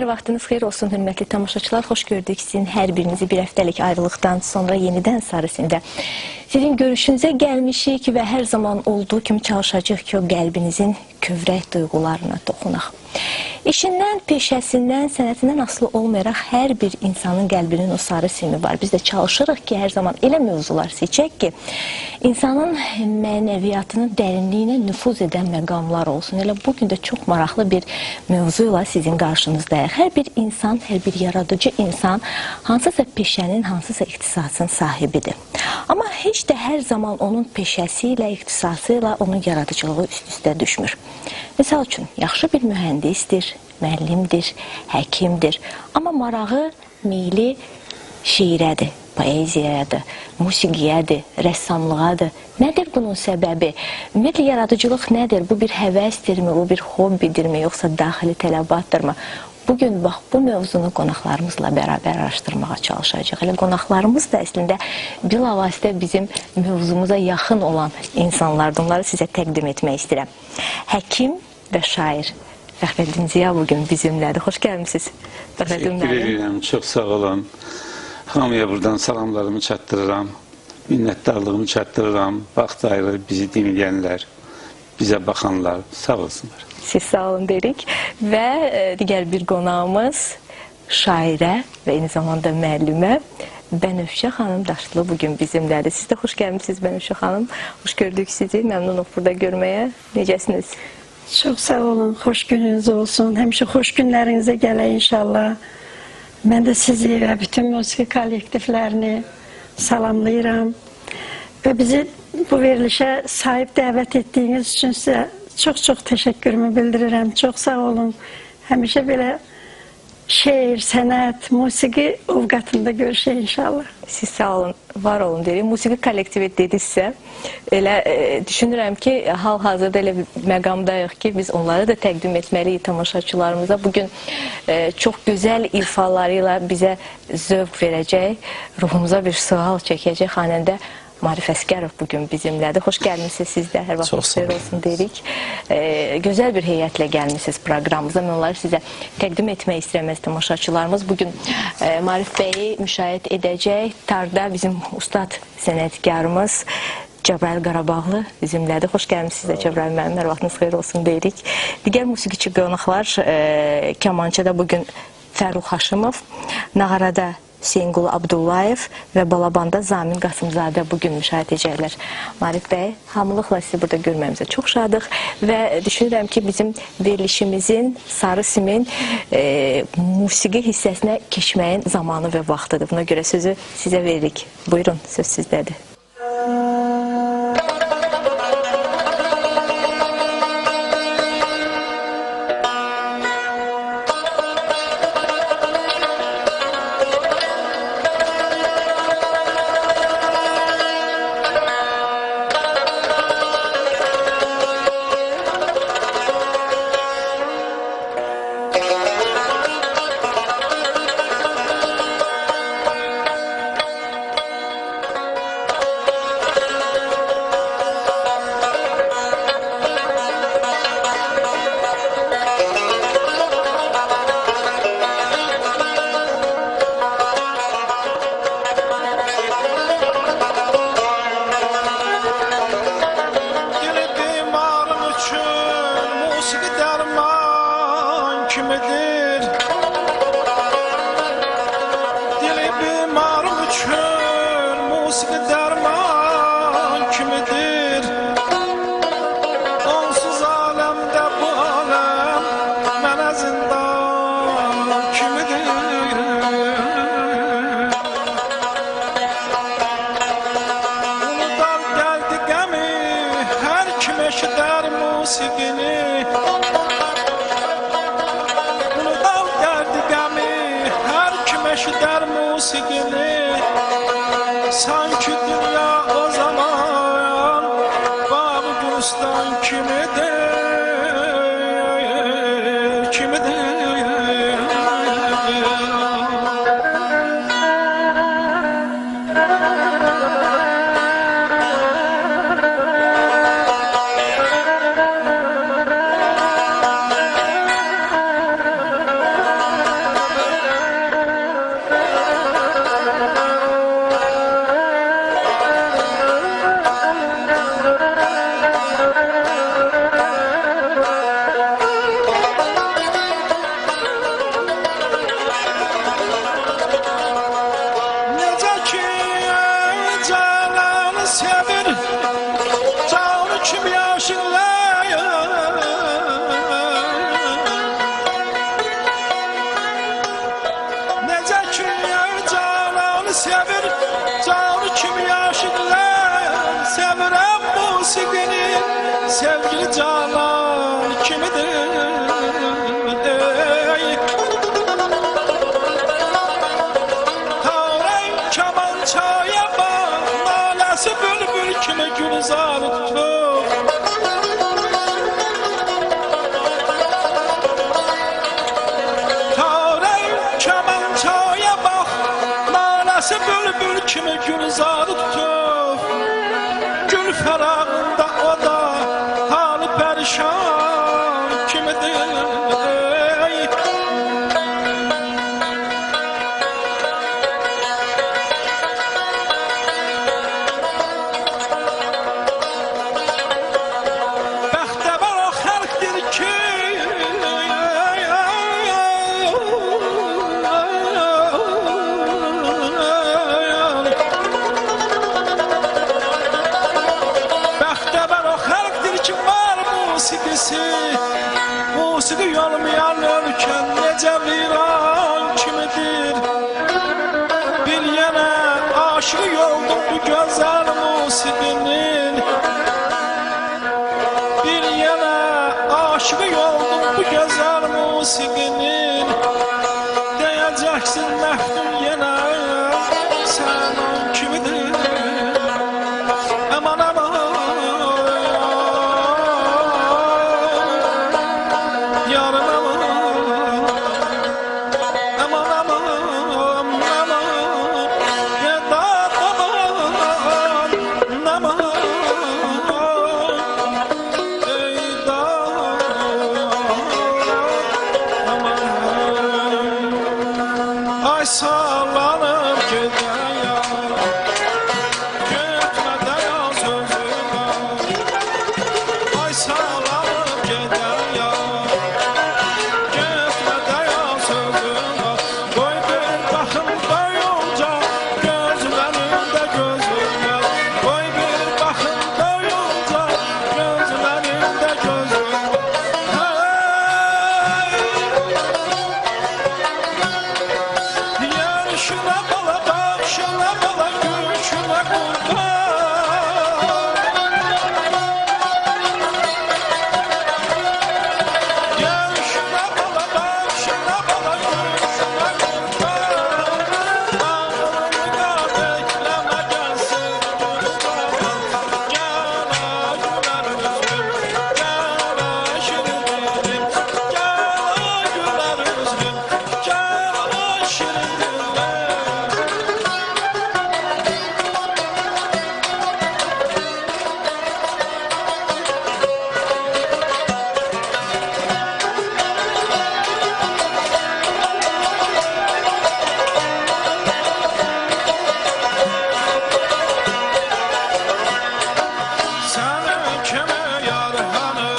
Hər vaxtınız xeyir olsun, hörmətli tamaşaçılar. Xoş gördük sizin hər birinizi bir həftəlik ayrılıqdan sonra yenidən Sarı Sim'də. Sizin görüşünüzə gəlmişik və hər zaman olduğu kimi çalışacaq ki, o qəlbinizin kövrək duyğularına toxunaq. İşindən, peşəsindən, sənətindən asılı olmayaraq hər bir insanın qəlbinin o sarı simi var. Biz də çalışırıq ki, hər zaman elə mövzular seçək ki, insanın mənəviyyatının dərinliyinə nüfuz edən məqamlar olsun. Elə bugün də çox maraqlı bir mövzuyla sizin qarşınızdayıq. Hər bir insan, hər bir yaradıcı insan hansısa peşənin, hansısa ixtisasın sahibidir. Amma heç də hər zaman onun peşəsi ilə, ixtisası ilə onun yaradıcılığı üst-üstə düşmür. Misal üçün, yaxşı bir mühəndisdir, müəllimdir, həkimdir. Amma marağı, meyli şeirədir, poeziyadır, musiqiyədir, rəssamlığadır. Nədir bunun səbəbi? Ümumiyyətlə, yaradıcılıq nədir? Bu bir həvəsdirmi, bu bir hobbidirmi, yoxsa daxili tələbatdırmı? Bugün bax, bu mövzunu qonaqlarımızla bərabər araşdırmağa çalışacaq. Elə qonaqlarımız da əslində bilavasitə bizim mövzumuza yaxın olan insanlardır. Onları sizə təqdim etmək istəyirəm. Həkim və şair Fəxrəddin Ziya bugün bizimlədir. Xoş gəlmişsiniz. Təşəkkür edirəm, çox sağ olun. Hamıya buradan salamlarımı çatdırıram, minnətdarlığımı çatdırıram. Vaxt ayırır bizi dinləyənlər, bizə baxanlar, sağ olsunlar. Siz sağ olun dedik və digər bir qonağımız şairə və eyni zamanda müəllimə Bənövşə xanım Daşlı bugün bizimlədir. Siz də xoş gəlmişsiniz Bənövşə xanım. Xoş gördük sizi, məmnunuq burada görməyə. Necəsiniz? Çox sağ olun, xoş gününüz olsun. Həmişə xoş günlərinizə gələk inşallah. Mən də sizi və bütün musiqi kollektivlərini salamlayıram. Və bizi bu verilişə sahib dəvət etdiyiniz üçün sizə çox-çox təşəkkürümü bildirirəm. Çox sağ olun. Həmişə belə şeir, sənət, musiqi ovqatında görüşək inşallah. Siz sağ olun, var olun deyirik. Musiqi kollektivi dediksə, elə düşünürəm ki, hal-hazırda elə bir məqamdayıq ki, biz onları da təqdim etməliyik tamaşaçılarımıza. Bugün çox gözəl ifalarıyla bizə zövq verəcək, ruhumuza bir sual çəkəcək xanəndə Marif Əsgərov bugün bizimlədir. Xoş gəlmişsiniz siz də, hər vaxt xeyir olsun deyirik. Gözəl bir heyətlə gəlmişsiniz proqramımıza. Mən onları sizə təqdim etmək istəyəməz tamaşaçılarımız. Bugün Marif bəyi müşahidə edəcək. Tarda bizim ustad sənətkarımız Cəbrayıl Qarabağlı bizimlədir. Xoş gəlmişsiniz də Cəbrayıl müəllim, hər vaxtınız xeyir olsun deyirik. Digər musiqiçi qonaqlar, kamançada bugün Fərrux Haşimov, nağarada Hüseynqulu Abdullayev və balabanda Zamin Qasımzadə bugün müşahidə edəcəklər. Marif bəy, hamılıqla sizi burada görməyimizə çox şadıq və düşünürəm ki, bizim verilişimizin, Sarı Simin musiqi hissəsinə keçməyin zamanı və vaxtıdır. Buna görə sözü sizə veririk. Buyurun, söz sizdədir. Sanki dünya o zaman Bab Gülistan kimidir aşıklar sevirəm musiqini, sevgili canan kimidir ey. Tavrey kamançaya bak, naləsi bülbül kimi gülzar tutub. Tavrey kamançaya bak, naləsi bülbül kimi gülzar tutub. Gül fərağında o da halı pərişan kimidir ey. Bəxtəvər o xalqdır ki, bəxtəvər o xalqdır ki, var musiqisi. Musiqi olmayan ölkən necə viran kimidir. Bir yenə aşık oldum bu gözəl musiqinin. Bir yana aşık oldum bu güzel musiqinin. Deyeceksin məhdum yenə sen o kimidir. Aman aman yarın aman. Aman aman aman ya da aman aman. Ay sallanıp giden ya, gitmeden ya sözüme. Ay sallanıp giden ya, gitmeden ya sözüme. Koy bir bakım doyunca gözlerinde gözüme. Koy bir bakım doyunca gözlerinde gözüme. Şuna bala bak, şuna bala gül, şuna kurban. Gel şuna bala bak, şuna bala gül, şuna kurban. Bağrımda bekleme gelsin kurban. Gel güler üzgün, gel şirin dilim. Gel güler üzgün, gel şirin dilim. Senin kimi yarhanı,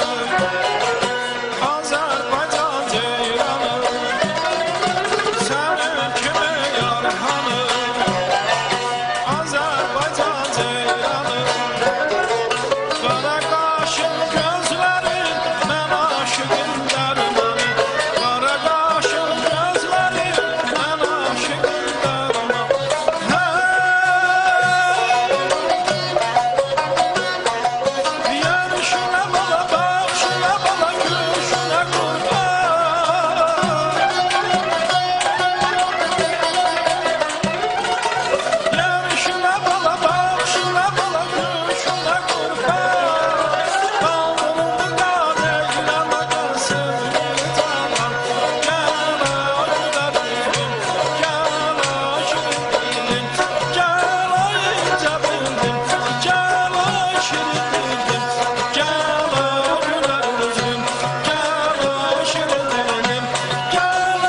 Azerbaycan ceyranı. Senin kimi yarhanı, Azerbaycan ceyranı. Kara kaşın gözlerin, mən aşıqın dərmanı. Kara kaşın gözlerin, mən aşıqın dərmanı. Yar şuna bala bak, şuna bala gül, şuna kurban. Yar şuna bala bak, şuna bala gül, şuna kurban. Bağrımda bekleme gelsin canan. Gel güler üzgün, gel şirin dilim. Gel ince bildim, gel şirin dilim. Gel güler üzgün, gel şirin dilim. Gel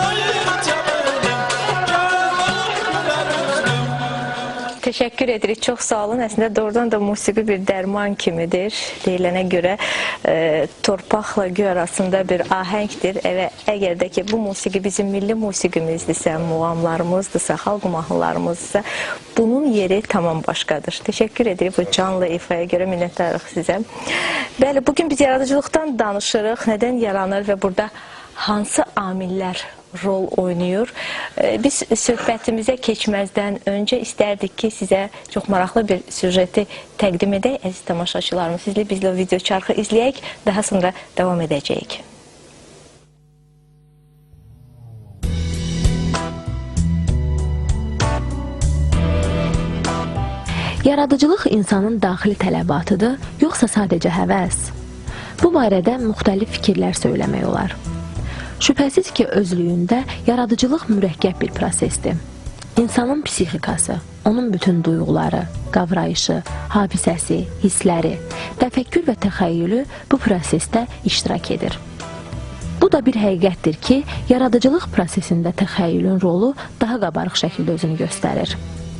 ince bildim, gel güler üzgün. Teşekkür edirik. Çox sağ olun. Əslində doğrudan da musiqi bir dərman kimidir. Deyilənə görə torpaqla göy arasında bir ahəngdir. Və əgər də ki bu musiqi bizim milli musiqimizdirsə, muğamlarımızdırsa, xalq mahnılarımızdırsa, bunun yeri tamam başqadır. Teşekkür edirik bu canlı ifaya görə, minnətdarıq sizə. Bəli, bugün biz yaradıcılıqdan danışırıq. Nədən yaranır və burada hansı amillər rol oynayır. Biz söhbətimizə keçməzdən öncə istərdik ki, sizə çox maraqlı bir süjeti təqdim edək. Əziz tamaşaçılarımız, sizlə bizlə video çarxı izləyək, daha sonra davam edəcəyik. Yaradıcılıq insanın daxili tələbatıdır, yoxsa sadəcə həvəs? Bu barədə müxtəlif fikirlər söyləmək olar. Şübhəsiz ki, özlüyündə yaradıcılıq mürəkkəb bir prosesdir. İnsanın psixikası, onun bütün duyğuları, qavrayışı, hafizəsi, hissləri, təfəkkür və təxəyyülü bu prosesdə iştirak edir. Bu da bir həqiqətdir ki, yaradıcılıq prosesində təxəyyülün rolu daha qabarıq şəkildə özünü göstərir.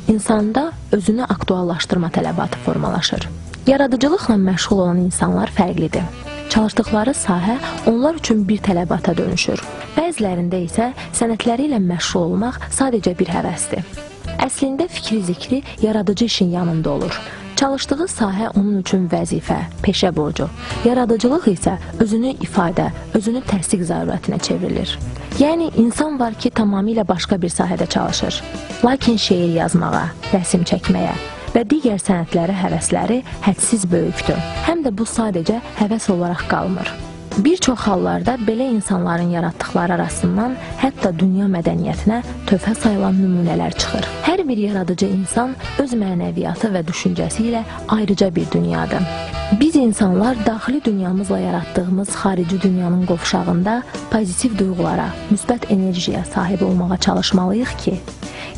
İnsanda özünü aktuallaşdırma tələbatı formalaşır. Yaradıcılıqla məşğul olan insanlar fərqlidir. Çalışdıqları sahə onlar üçün bir tələbata dönüşür. Bəzilərində isə sənətləri ilə məşğul olmaq sadəcə bir həvəsdir. Əslində fikri zikri yaradıcı işin yanında olur. Çalışdığı sahə onun üçün vəzifə, peşə borcu. Yaradıcılıq isə özünü ifadə, özünü təsdiq zərurətinə çevrilir. Yəni, insan var ki, tamamilə başqa bir sahədə çalışır. Lakin şeir yazmağa, rəsm çəkməyə və digər sənətlərə həvəsləri hədsiz böyükdür. Həm də bu sadəcə həvəs olaraq qalmır. Bir çox hallarda belə insanların yaratdıqları arasından hətta dünya mədəniyyətinə töhfə sayılan nümunələr çıxır. Hər bir yaradıcı insan öz mənəviyyatı və düşüncəsi ilə ayrıca bir dünyadır. Biz insanlar daxili dünyamızla yaratdığımız xarici dünyanın qovşağında pozitiv duyğulara, müsbət enerjiyə sahib olmağa çalışmalıyıq ki,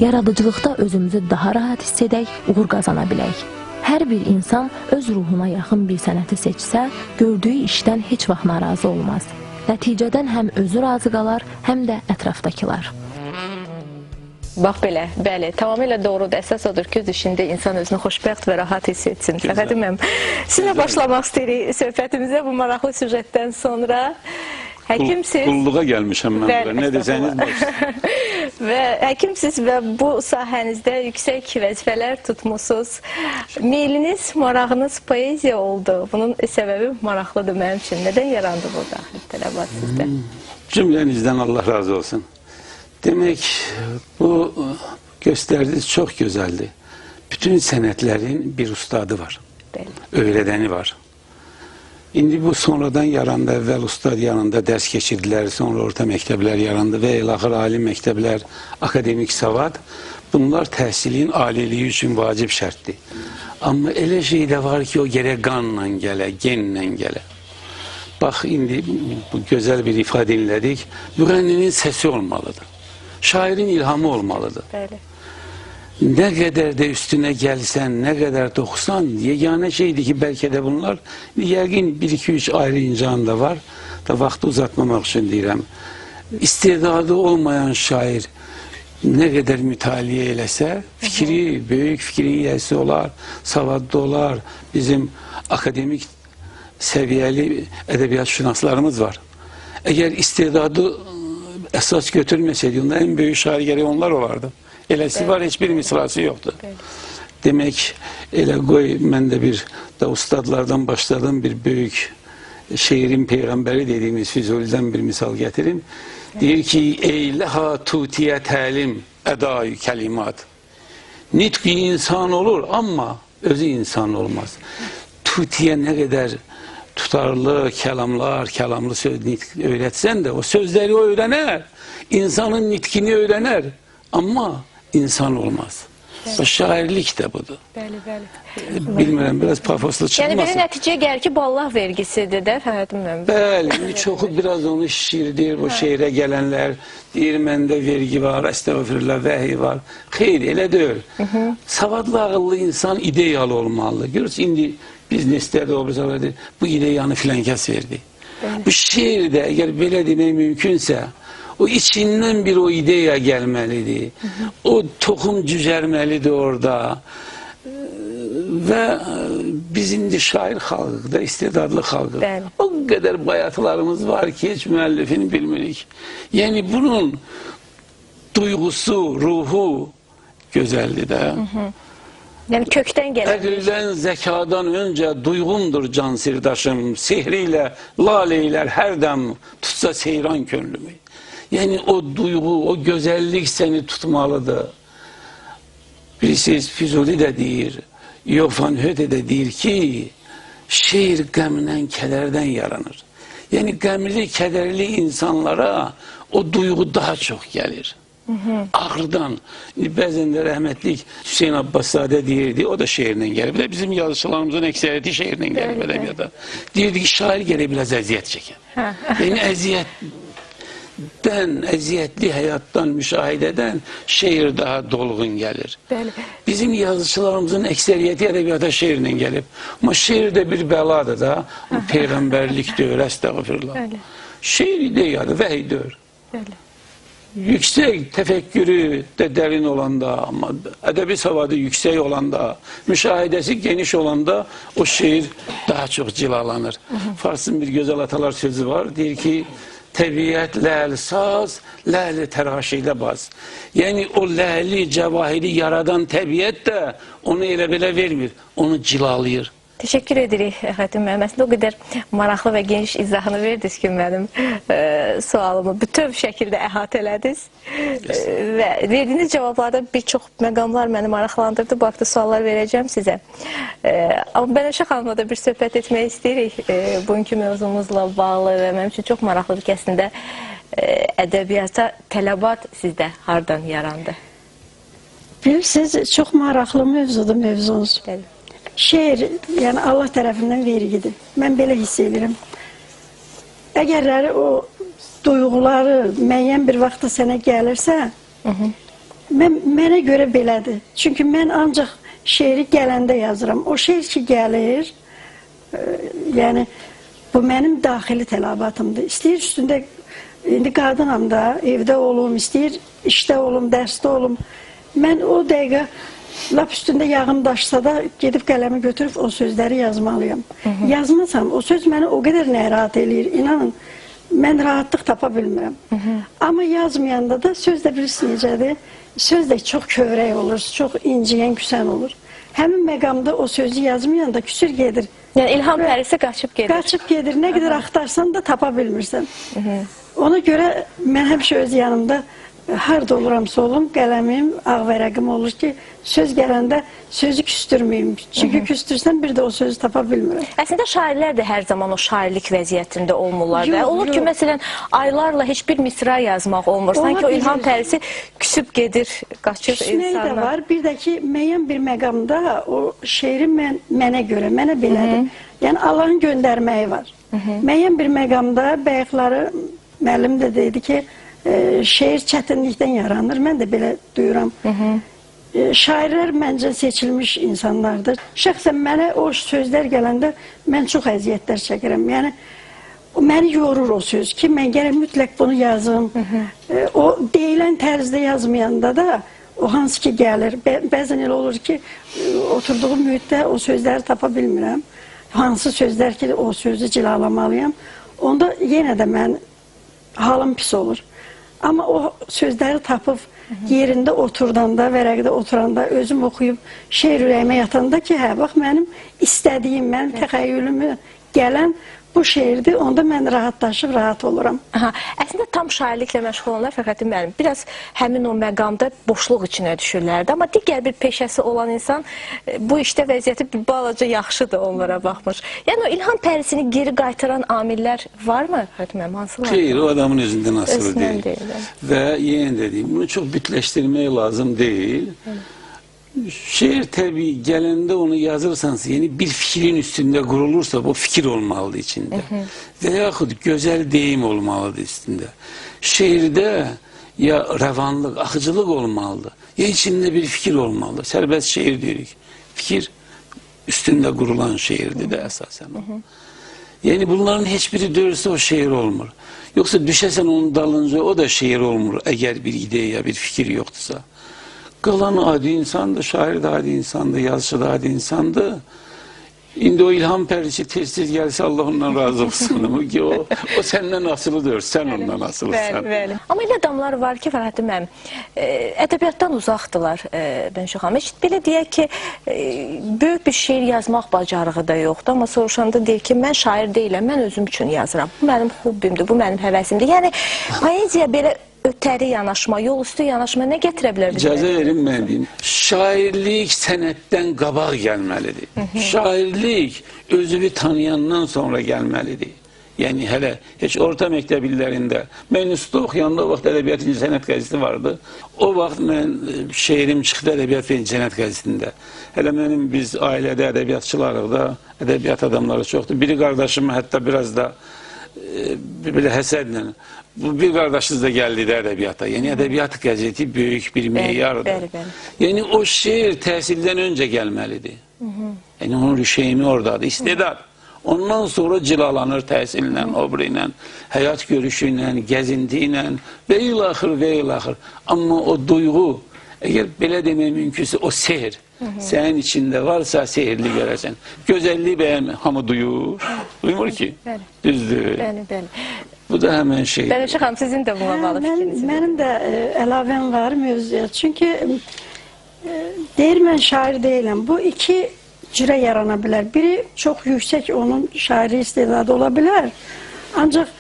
yaradıcılıqda özümüzü daha rahat hiss edək, uğur qazana bilək. Hər bir insan öz ruhuna yaxın bir sənəti seçsə, gördüyü işdən heç vaxt narazı olmaz. Nəticədən həm özü razı qalar, həm də ətrafdakılar. Bax belə, bəli, tamamilə doğrudur. Əsas odur ki, öz işində insan özünü xoşbəxt və rahat hiss etsin. Fəqət mən sizlə başlamaq istəyirik söhbətimizə bu maraqlı süjetdən sonra. Həkimsiz. Qulluğa gəlmişəm mən bura. Nə desəniz baş. Və həkimsiz və bu sahənizdə yüksək vəzifələr tutmusunuz. Meyliniz, marağınız poeziya oldu. Bunun səbəbi maraqlıdır mənim üçün. Nədən yarandı bu daxili tələbat sizdə? Cümlənizdən Allah razı olsun. Demək, bu göstərdiniz çox gözəldir. Bütün sənətlərin bir ustadı var. Öyrədəni var. İndi bu sonradan yarandı, əvvəl ustad yanında dərs keçirdilər, sonra orta məktəblər yarandı və el-axır ali məktəblər, akademik savad. Bunlar təhsilin aliliyi üçün vacib şərtdir. Amma elə şey də var ki, o gərək qanla gələ, genlə gələ. Bax, indi bu gözəl bir ifadə dinlədik. Müğənninin səsi olmalıdır. Şairin ilhamı olmalıdır. Bəli. Nə qədər də üstünə gəlsən, nə qədər toxusan, yeganə şeydir ki, bəlkə də bunlar, yəqin 1-2-3 ayrı incan da var, da vaxtı uzatmamaq üçün deyirəm. İstedadı olmayan şair nə qədər mütaliə eləsə, fikri, böyük fikrin yiyəsi olar, savadlı olar, bizim akademik səviyyəli ədəbiyyat şünaslarımız var. Əgər istedadı əsas götürməsəydi, ən böyük şair gərək onlar olardı. Eləsi var, heç bir mislası yoxdur. Demək, elə qoy, mən də bir da ustadlardan başladım, bir böyük şeirin peyğəmbəri dediyimiz Füzulidən bir misal gətirim. Deyir ki, ey ləha tutiyə təlim, ədai kəlimat. Nitqi insan olur, amma özü insan olmaz. Tutiyə nə qədər tutarlı kəlamlar, kəlamlı söz öyrətsən də, o sözləri o öyrənər, insanın nitqini öyrənər, amma insan olmaz. O şairlik də budur. Bəli, bəli. Bilmirəm, biraz pafoslu çıxmasın. Yəni, bir nəticəyə gəlir ki, bu Allah vergisidir də, Fəhədim mənim. Bəli, çoxu biraz onu şiirdir, bu şeirə gələnlər, deyir, məndə vergi var, əstəğfirullah, vəhi var. Xeyr, elə deyil. Savadlı, ağıllı insan ideyalı olmalı. Görürsün, indi biz nəstədə obrazlar bu ideyanı filan kəs verdi. Bu şeirdə, əgər belə demək mümkünsə, o içindən bir o ideya gəlməlidir. O toxum cücərməlidir orada. Və biz indi şair xalqıq da, istedadlı xalqıq. O qədər bayatlarımız var ki, heç müəllifini bilmirik. Yəni, bunun duyğusu, ruhu gözəldir də. Yəni, kökdən gələn. Əqldən, zəkadan öncə duyğumdur can sirdaşım, sehriyle, laleylər hər dəm tutsa seyran könlümü. Yani o duygu, o güzellik seni tutmalıdır. Bilirsiniz Füzuli de deyir, Yofan Höde de deyir ki, şiir qəmdən, kədərdən yaranır. Yani qəmli, kədərli insanlara o duygu daha çok gelir. Ağrıdan. Bəzən də rəhmətlik Hüseyin Abbaszadə deyirdi, o da şeirindən gəlir. Bir də bizim yazıçılarımızın əksəriyyəti şeirindən gəlir ədəbiyyata. Deyirdi ki, şair gəlir biraz əziyyət çəkir. Yəni əziyyətdən, əziyyətli həyatdan, müşahidədən şeir daha dolğun gəlir. Bəli. Bizim yazıçılarımızın əksəriyyəti ədəbiyyata şeirlə gəlib. Amma şeir də bir bəladır da, peyğəmbərlik deyir, əstəğfirullah. Şeir ideyadır, vəhiydir. Yüksek tefekkürü de derin olanda, ama edebi savadı yüksek olanda, müşahidesi geniş olanda o şiir daha çok cilalanır. Fars'ın bir güzel atalar sözü var, diyor ki, təbiət ləl saz, ləl təraşilə baz. Yani o ləli, cevahiri yaradan təbiət də onu elə belə vermir, onu cilalıyır. Teşekkür edirik Xətim müəllim. Əslində o qədər maraqlı və geniş izahını verdiniz ki, mənim sualımı bütöv şəkildə əhatə elədiniz. Və verdiyiniz cavablarda bir çox məqamlar məni maraqlandırdı. Bu haqda suallar verəcəm sizə. Amma Bənövşə xanımla da bir söhbət etmək istəyirik bugünkü mövzumuzla bağlı və mənim üçün çox maraqlıdır ki, əslində ədəbiyyata tələbat sizdə hardan yarandı? Bilirsiniz, çox maraqlı mövzudur mövzunuz. Bəli. Şeir, yəni Allah tərəfindən vergidir. Mən belə hiss edirəm. Əgərləri o duyğuları müəyyən bir vaxtda sənə gəlirsə, mənə görə belədir. Çünki mən ancaq şeiri gələndə yazıram. O şeir ki gəlir, yəni bu mənim daxili tələbatımdır. İstəyir üstündə, indi qadınam da, evdə olum, istəyir işdə olum, dərsdə olum. Mən o dəqiqə lap üstündə yağım daşsa da gedib qələmi götürüb o sözləri yazmalıyam. Yazmasam o söz məni o qədər narahat eləyir. İnanın, mən rahatlıq tapa bilmirəm. Amma yazmayanda da söz də bilirsiniz necədir? Söz də çox kövrək olur, çox inciyən, küsən olur. Həmin məqamda o sözü yazmayanda küsür gedir. Yəni ilham pərisi qaçıb gedir. Qaçıb gedir. Nə qədər axtarsan da tapa bilmirsən. Ona görə mən həmişə öz yanımda harda oluramsa olum, qələmim, ağ vərəqim olur ki, söz gələndə sözü küstürməyim. Çünki küstürsən bir də o sözü tapa bilmirəm. Əslində şairlər də hər zaman o şairlik vəziyyətində olmurlar. Olur ki, məsələn, aylarla heç bir misra yazmaq olmur. Sanki o ilham pərisi küsüb gedir, qaçır Küsmək insana. də var. Bir də ki, müəyyən bir məqamda o şeiri mənə görə, mənə belədir. Yəni Allahın göndərməyi var. Müəyyən bir məqamda bayaqları müəllim də deydi ki, şeir çətinlikdən yaranır. Mən də belə duyuram. Şairlər məncə seçilmiş insanlardır. Şəxsən mənə o sözlər gələndə mən çox əziyyətlər çəkirəm. Yəni, məni yorur o söz ki, mən gərək mütləq bunu yazım. O deyilən tərzdə yazmayanda da o hansı ki gəlir. Bəzən elə olur ki, oturduğum mühitdə o sözləri tapa bilmirəm. Hansı sözlər ki, o sözü cilalamalıyam. Onda yenə də mən halım pis olur. Amma o sözləri tapıb yerində oturdanda, vərəqdə oturanda, özüm oxuyub şeir ürəyimə yatanda ki, hə, bax mənim istədiyim, mənim təxəyyülümü gələn bu şeirdir, onda mən rahatlaşıb, rahat oluram. Əslində tam şairliklə məşğul olanlar Fəxrəddin müəllim biraz həmin o məqamda boşluq içinə düşürlərdi. Amma digər bir peşəsi olan insan bu işdə vəziyyəti bir balaca yaxşıdır onlara baxmış. Yəni o ilham pərisini geri qaytaran amillər varmı Fəxrəddin müəllim? Hansılar? Xeyr, o adamın özündən asılı deyil. Və yenə dediyim, bunu çox bütləşdirmək lazım deyil. Şeir tabii gelende onu yazırsanız yani bir fikrin üstünde kurulursa bu fikir olmalıdır içinde. Veyahut güzel deyim olmalıdır üstünde. Şiirde ya revanlık, akıcılık olmalıdır. Ya içinde bir fikir olmalı. Serbest şiir diyoruz. Fikir üstünde kurulan şiirdir de esasen o. Yani bunların hiçbiri dörse o şiir olmur. Yoksa düşesen onun dalınca o da şiir olmur eğer bir ideya, bir fikir yoksa. Kalan adi insandı, şair de adi insandı, yazıcı da adi insandı. İndi o ilham pərisi tez-tez gəlsə Allah ondan razı olsun. Ki, o səndən asılıdır, sən ondan asılısan. Bəli. Amma elə adamlar var ki, Fərhaddim müəllim, ədəbiyyatdan uzaqdılar Bənövşə xanım. Heç belə deyək ki, böyük bir şeir yazmaq bacarığı da yoxdur, amma soruşanda deyir ki, mən şair deyiləm, mən özüm üçün yazıram. Bu mənim hobbimdir, bu mənim həvəsimdir. Yəni, poeziya belə ötəri yanaşma, yol üstü yanaşma nə gətirə bilər? İcazə verin mən deyim. Şairlik sənətdən qabaq gəlməlidir. Şairlik özünü tanıyandan sonra gəlməlidir. Yəni hələ heç orta məktəb illərində mən üstə oxuyanda o vaxt Ədəbiyyat İncə Sənət qəzeti vardı. O vaxt mən şeirim çıxdı Ədəbiyyat İncə Sənət qəzetində. Hələ mənim biz ailədə ədəbiyyatçılarıq da, ədəbiyyat adamları çoxdur. Biri qardaşım hətta biraz da belə həsədlə. Bu bir qardaşınız da gəldi də ədəbiyyata. Yəni ədəbiyyat qəzeti böyük bir meyardır. Yəni o şeir təhsildən öncə gəlməlidir. Yəni onun rüşeymi oradadır, istedad. Ondan sonra cilalanır təhsillə, obriylə, həyat görüşü ilə, gəzinti ilə və ilaxır. Amma o duyğu, əgər belə demək mümkünsə, o sehr sənin içində varsa sehirli görəsən. Gözəlliyi bəyən hamı duyur, duymur ki, düzdür. Bu da həmən şeydir. Bənövşə xanım, sizin də buna bağlı fikriniz. Mənim də əlavəm var mövzuya. Çünki deyir, mən şair deyiləm. Bu iki cürə yarana bilər. Biri çox yüksək onun şairi istedadı ola bilər. Ancaq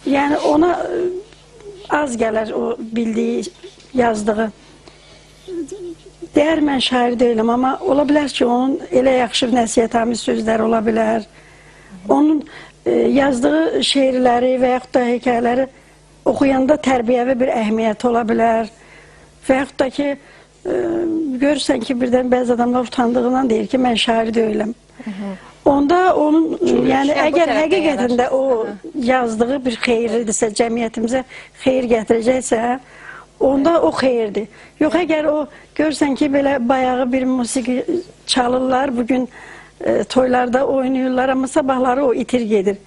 yəni ona az gələr o bildiyi, yazdığı. Deyər, mən şair deyiləm, amma ola bilər ki, onun elə yaxşı nəsihətamiz sözləri ola bilər. Onun yazdığı şeirləri və yaxud da hekayələri oxuyanda tərbiyəvi bir əhəmiyyət ola bilər. Və yaxud da ki, görürsən ki, birdən bəzi adamlar utandığından deyir ki, mən şair deyiləm. Onda onun, yəni əgər həqiqətində o yazdığı bir xeyirlidirsə, cəmiyyətimizə xeyir gətirəcəksə, onda o xeyirdir. Yox, əgər o görürsən ki, belə bayağı bir musiqi çalırlar, bugün toylarda oynayırlar, amma sabahları o itir gedir.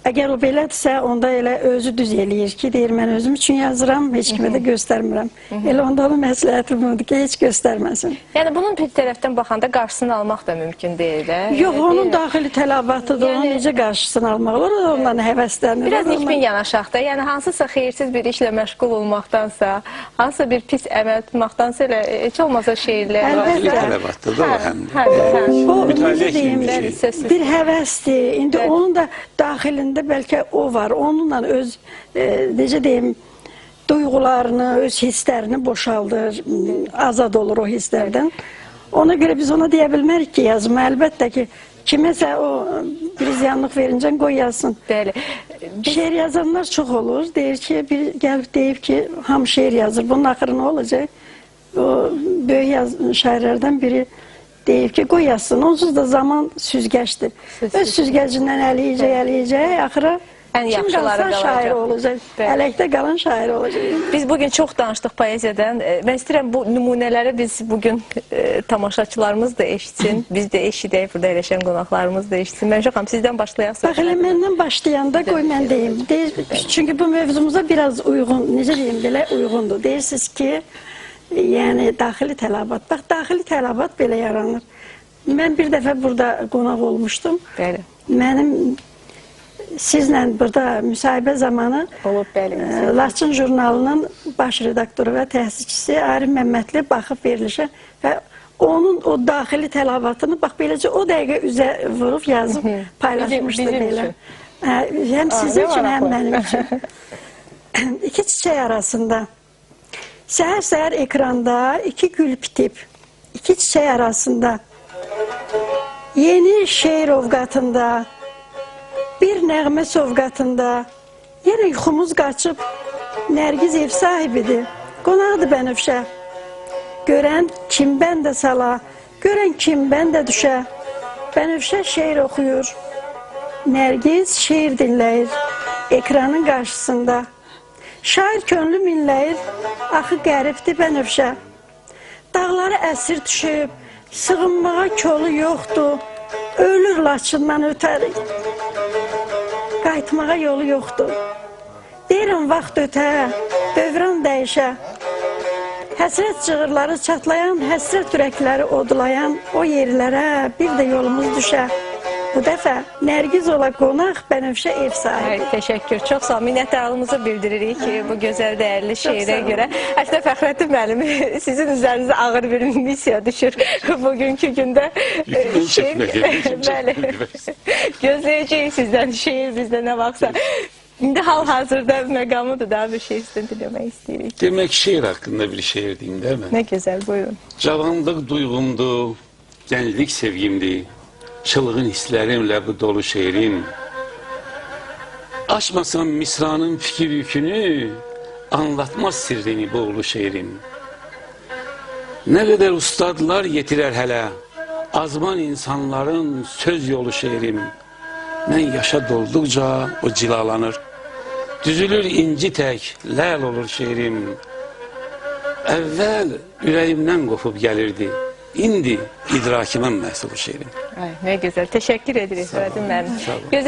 Əgər o belədirsə, onda elə özü düz eləyir ki, deyir, mən özüm üçün yazıram, heç kimə də göstərmirəm. Elə onda onun məsləhəti budur ki, heç göstərməsin. Yəni, bunun bir tərəfdən baxanda qarşısını almaq da mümkün deyil. Yox, onun daxili tələbatıdır, onun necə qarşısını almaq olur, ondan həvəslənir. Biraz nikbin yanaşaq da, yəni hansısa xeyirsiz bir işlə məşğul olmaqdansa, hansısa bir pis əməl tutmaqdansa elə heç olmasa şeirlər. Daxili tələbatdır da o həm. O, necə deyim, bir həvəsdir. İndi onun da daxilində bəlkə o var, onunla öz, necə deyim, duyğularını, öz hisslərini boşaldır, azad olur o hisslərdən. Ona görə biz ona deyə bilmərik ki, yazma, əlbəttə ki, kiməsə o bir ziyanlıq verincə qoy yazsın. Bəli. Şeir yazanlar çox olur, deyir ki, bir gəlib deyib ki, ham şeir yazır, bunun axırı nə olacaq? O böyük şairlərdən biri deyib ki, qoy yazsın, onsuz da zaman süzgəçdir. Öz süzgəcindən əliyəcək, axıra kim qalsa şair olacaq, ələkdə qalan şair olacaq. Biz bugün çox danışdıq poeziyadan. Mən istəyirəm bu nümunələri biz bugün tamaşaçılarımız da eşitsin, biz də eşidək, burada eləşən qonaqlarımız da eşitsin. Bənövşə xanım, sizdən başlayaq. Bax, elə məndən başlayanda qoy mən deyim. Çünki bu mövzumuza biraz uyğun, necə deyim, belə uyğundur. Deyirsiniz ki, yəni daxili tələbat. Bax, daxili tələbat belə yaranır. Mən bir dəfə burada qonaq olmuşdum. Bəli. Mənim sizlə burada müsahibə zamanı Laçın jurnalının baş redaktoru və təsisçisi Arif Məmmədli baxıb verilişə və onun o daxili tələbatını bax beləcə o dəqiqə üzə vurub yazıb paylaşmışdı belə. Həm sizin üçün, həm mənim üçün. İki çiçək arasında səhər-səhər ekranda iki gül bitib, iki çiçək arasında, yeni şeir ovqatında, bir nəğmə sovqatında, yenə yuxumuz qaçıb, Nərgiz ev sahibidir, qonaqdır Bənövşə. Görən kim bəndə sala, görən kim bəndə düşə, Bənövşə şeir oxuyur, Nərgiz şeir dinləyir, ekranın qarşısında. Şair könlü minləyir, axı qəribdir Bənövşə. Dağları əsir düşüb, sığınmağa kolu yoxdur, ölür Laçından ötəri, qayıtmağa yolu yoxdur. Deyirəm, vaxt ötə, dövrən dəyişə, Həsrət çığırları çatlayan, həsrət ürəkləri odlayan o yerlərə bir də yolumuz düşə. Bu dəfə Nərgiz ola qonaq, Bənövşə ev sahibi. Ay, teşekkür. Çok sağ ol. Minnətdarlığımızı bildiririk ki, bu gözəl, dəyərli şeirə görə. Əslində Fəxrəddin müəllim, sizin üzərinizə ağır bir missiya düşür bugünkü gündə. Bəli. Gözləyəcəyik sizdən şeir, bizdə nə varsa. İndi hal-hazırda məqamıdır da bir şey sizdən dinləmək istəyirik. Demek şiir hakkında bir şiir diyeyim değil mi? Nə gözəl, buyurun. Cavanlık duygumdu, gençlik sevgimdi. Çılgın hislerimle bu dolu şehrim. Aşmasam misranın fikir yükünü, anlatmaz sirrini bu ulu şehrim. Ne kadar ustadlar yetirer hele, azman insanların söz yolu şehrim. Ben yaşa doldukça o cilalanır. Düzülür inci tek, lal olur şehrim. Evvel yüreğimden kopup gelirdi. İndi idrakimə məhsul şeirim. Ay, nə gözəl. Təşəkkür edirik Fəxrəddin müəllim. Gözəl